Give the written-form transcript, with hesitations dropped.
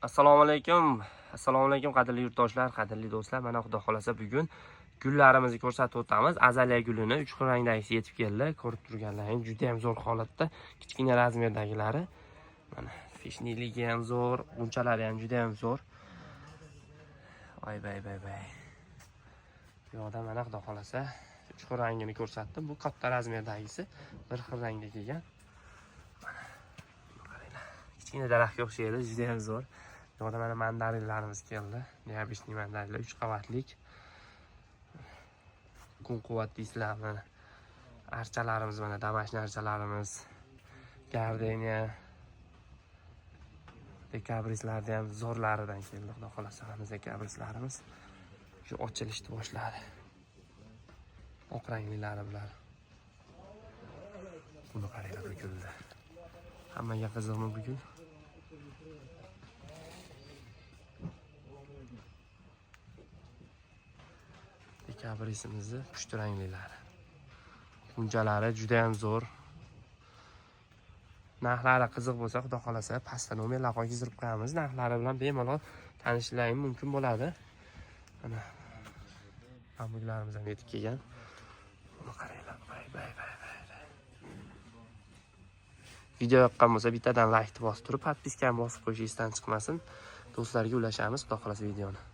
Assalomu alaykum qadrli yurtdoshlar, qadrli do'stlar. Mana xudo xolasa bugun gullarimizni ko'rsatib o'tamiz. Azaliya gulini 3 xil rangdagisi yetib keldi. Ko'rib turganlaring juda ham zo'r holatda. Kichkina razmerdagilari. Mana fishniligi ham zo'r, bunchalari ham juda ham zo'r. Voy. Bu yoqda mana xudo xolasa 3 xil rangini ko'rsatdim. Bu katta razmerdagisi bir xil rangda kelgan. Kichkina daraxtga o'xshaydi, juda ham zo'r. Bu yoqda mana mandarinlarimiz keldi. Neobishniy mandarinlar 3 qavatlik. Kun quvvat deysizlarmi? Archalarimiz mana damashni archalarimiz. Gardeniya dekabrislarda ham zo'rlaridan keldi. Xudo xolasa mana dekabrislarimiz shu ochilishni boshladi. Oq ranglilari bilan. Buni qaranglar to'kildi. Hammaga qiziqmi bugun? Dekabrisimizni pushti ranglilari. Bunchalari juda ham zo'r. Narxlari qiziq bo'lsa, xudo xolasa pastda nomerlar qo'yib qo'yamiz. Narxlari bilan bemalol tanishishlaring mumkin bo'ladi. Mana bambuklarimiz ham yetib kelgan. Buni qaranglar. Video yoqqan bo'lsa bittadan like bosib turib, podpiskani bosib qo'yish esdan chiqmasin. Do'stlarga ulashamiz, xudo xolasa videoni.